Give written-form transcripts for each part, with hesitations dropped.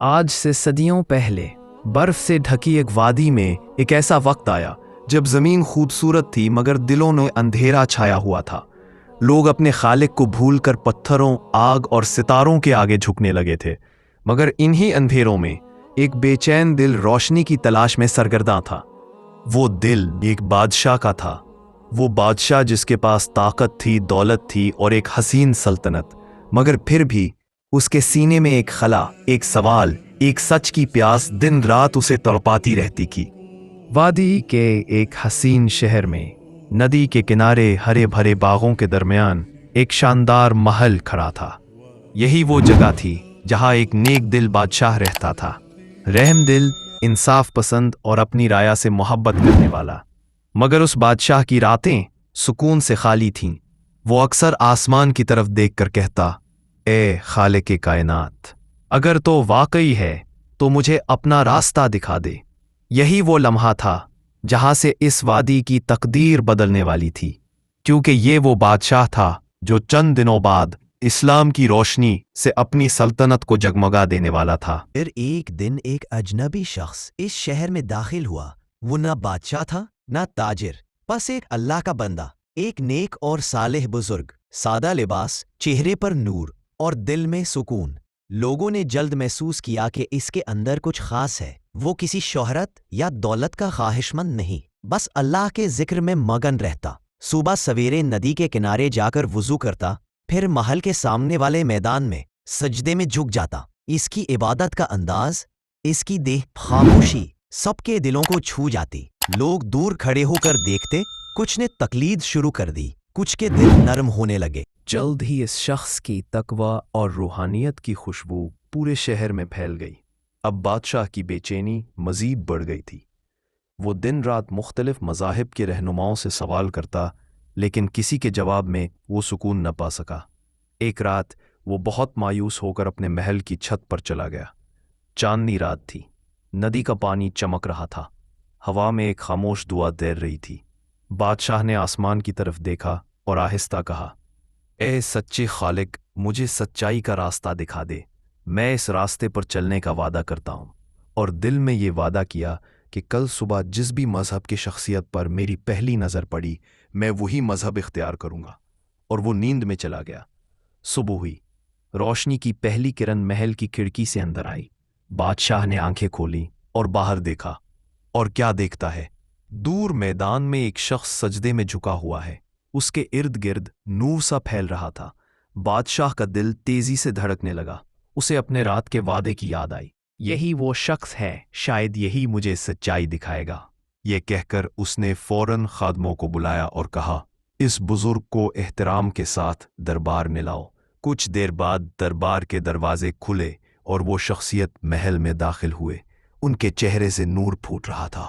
آج سے صدیوں پہلے برف سے ڈھکی ایک وادی میں ایک ایسا وقت آیا جب زمین خوبصورت تھی مگر دلوں میں اندھیرا چھایا ہوا تھا۔ لوگ اپنے خالق کو بھول کر پتھروں، آگ اور ستاروں کے آگے جھکنے لگے تھے، مگر انہی اندھیروں میں ایک بے چین دل روشنی کی تلاش میں سرگرداں تھا۔ وہ دل ایک بادشاہ کا تھا، وہ بادشاہ جس کے پاس طاقت تھی، دولت تھی اور ایک حسین سلطنت، مگر پھر بھی اس کے سینے میں ایک خلا، ایک سوال، ایک سچ کی پیاس دن رات اسے تڑپاتی رہتی تھی۔ وادی کے ایک حسین شہر میں ندی کے کنارے ہرے بھرے باغوں کے درمیان ایک شاندار محل کھڑا تھا۔ یہی وہ جگہ تھی جہاں ایک نیک دل بادشاہ رہتا تھا، رحم دل، انصاف پسند اور اپنی رایا سے محبت کرنے والا۔ مگر اس بادشاہ کی راتیں سکون سے خالی تھیں۔ وہ اکثر آسمان کی طرف دیکھ کر کہتا، اے خالق کائنات، اگر تو واقعی ہے تو مجھے اپنا راستہ دکھا دے۔ یہی وہ لمحہ تھا جہاں سے اس وادی کی تقدیر بدلنے والی تھی، کیونکہ یہ وہ بادشاہ تھا جو چند دنوں بعد اسلام کی روشنی سے اپنی سلطنت کو جگمگا دینے والا تھا۔ پھر ایک دن ایک اجنبی شخص اس شہر میں داخل ہوا۔ وہ نہ بادشاہ تھا نہ تاجر، بس ایک اللہ کا بندہ، ایک نیک اور صالح بزرگ، سادہ لباس، چہرے پر نور اور دل میں سکون۔ لوگوں نے جلد محسوس کیا کہ اس کے اندر کچھ خاص ہے۔ وہ کسی شہرت یا دولت کا خواہش مند نہیں، بس اللہ کے ذکر میں مگن رہتا۔ صبح سویرے ندی کے کنارے جا کر وضو کرتا، پھر محل کے سامنے والے میدان میں سجدے میں جھک جاتا۔ اس کی عبادت کا انداز، اس کی دیہ خاموشی سب کے دلوں کو چھو جاتی۔ لوگ دور کھڑے ہو کر دیکھتے، کچھ نے تقلید شروع کر دی، کچھ کے دل نرم ہونے لگے۔ جلد ہی اس شخص کی تقویٰ اور روحانیت کی خوشبو پورے شہر میں پھیل گئی۔ اب بادشاہ کی بے چینی مزید بڑھ گئی تھی۔ وہ دن رات مختلف مذاہب کے رہنماؤں سے سوال کرتا، لیکن کسی کے جواب میں وہ سکون نہ پا سکا۔ ایک رات وہ بہت مایوس ہو کر اپنے محل کی چھت پر چلا گیا۔ چاندنی رات تھی، ندی کا پانی چمک رہا تھا، ہوا میں ایک خاموش دعا تیر رہی تھی۔ بادشاہ نے آسمان کی طرف دیکھا اور آہستہ کہا، اے سچے خالق، مجھے سچائی کا راستہ دکھا دے۔ میں اس راستے پر چلنے کا وعدہ کرتا ہوں، اور دل میں یہ وعدہ کیا کہ کل صبح جس بھی مذہب کی شخصیت پر میری پہلی نظر پڑی، میں وہی مذہب اختیار کروں گا۔ اور وہ نیند میں چلا گیا۔ صبح ہوئی، روشنی کی پہلی کرن محل کی کھڑکی سے اندر آئی۔ بادشاہ نے آنکھیں کھولی اور باہر دیکھا، اور کیا دیکھتا ہے! دور میدان میں ایک شخص سجدے میں جھکا ہوا ہے، اس کے ارد گرد نور سا پھیل رہا تھا۔ بادشاہ کا دل تیزی سے دھڑکنے لگا، اسے اپنے رات کے وعدے کی یاد آئی۔ یہی وہ شخص ہے، شاید یہی مجھے سچائی دکھائے گا۔ یہ کہہ کر اس نے فوراً خادموں کو بلایا اور کہا، اس بزرگ کو احترام کے ساتھ دربار میں لاؤ۔ کچھ دیر بعد دربار کے دروازے کھلے اور وہ شخصیت محل میں داخل ہوئے۔ ان کے چہرے سے نور پھوٹ رہا تھا۔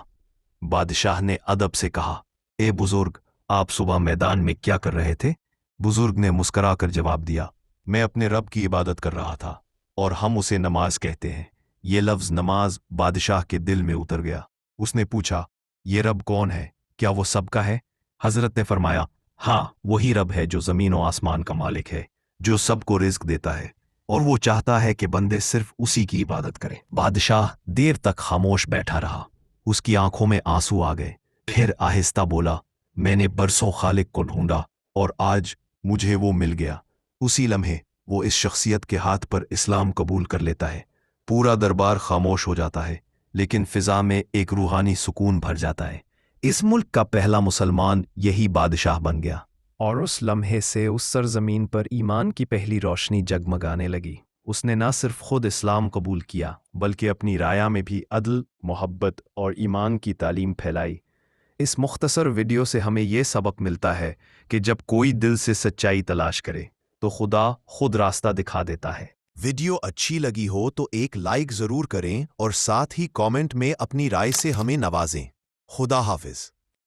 بادشاہ نے ادب سے کہا، اے بزرگ، آپ صبح میدان میں کیا کر رہے تھے؟ بزرگ نے مسکرا کر جواب دیا، میں اپنے رب کی عبادت کر رہا تھا، اور ہم اسے نماز کہتے ہیں۔ یہ لفظ نماز بادشاہ کے دل میں اتر گیا۔ اس نے پوچھا، یہ رب کون ہے؟ کیا وہ سب کا ہے؟ حضرت نے فرمایا، ہاں، وہی رب ہے جو زمین و آسمان کا مالک ہے، جو سب کو رزق دیتا ہے، اور وہ چاہتا ہے کہ بندے صرف اسی کی عبادت کریں۔ بادشاہ دیر تک خاموش بیٹھا رہا، اس کی آنکھوں میں آنسو آ گئے۔ پھر آہستہ بولا، میں نے برسوں خالق کو ڈھونڈا اور آج مجھے وہ مل گیا۔ اسی لمحے وہ اس شخصیت کے ہاتھ پر اسلام قبول کر لیتا ہے۔ پورا دربار خاموش ہو جاتا ہے، لیکن فضا میں ایک روحانی سکون بھر جاتا ہے۔ اس ملک کا پہلا مسلمان یہی بادشاہ بن گیا، اور اس لمحے سے اس سرزمین پر ایمان کی پہلی روشنی جگمگانے لگی۔ اس نے نہ صرف خود اسلام قبول کیا بلکہ اپنی رایا میں بھی عدل، محبت اور ایمان کی تعلیم پھیلائی۔ اس مختصر ویڈیو سے ہمیں یہ سبق ملتا ہے کہ جب کوئی دل سے سچائی تلاش کرے تو خدا خود راستہ دکھا دیتا ہے۔ ویڈیو اچھی لگی ہو تو ایک لائک ضرور کریں اور ساتھ ہی کامنٹ میں اپنی رائے سے ہمیں نوازیں۔ خدا حافظ۔